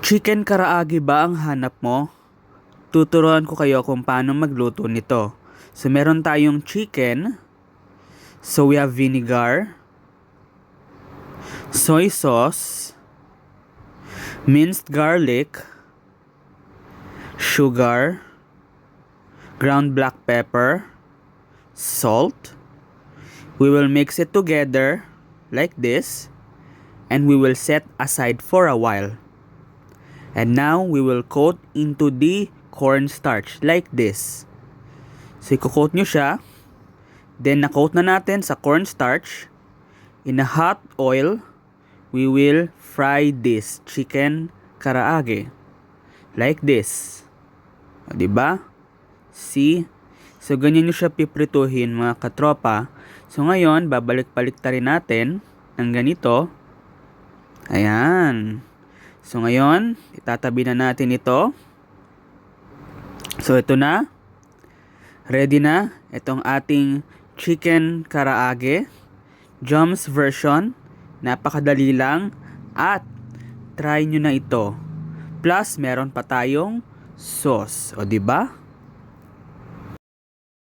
Chicken karaage ba ang hanap mo? Tuturuan ko kayo kung paano magluto nito. So meron tayong chicken. So we have vinegar, soy sauce, minced garlic, sugar, ground black pepper, salt. We will mix it together like this and we will set aside for a while. And now we will coat into the cornstarch like this. So i-coat nyo siya. Then na-coat na natin sa cornstarch. In a hot oil, we will fry this chicken karaage. Like this. O, diba? See? So ganyan nyo siya piprituhin mga katropa. So ngayon, babalik-baliktarin natin ng ganito. Ayan. So ngayon, itatabi na natin ito. So ito na. Ready na itong ating chicken karaage. Jom's version. Napakadali lang. At try nyo na ito. Plus, meron pa tayong sauce. O diba?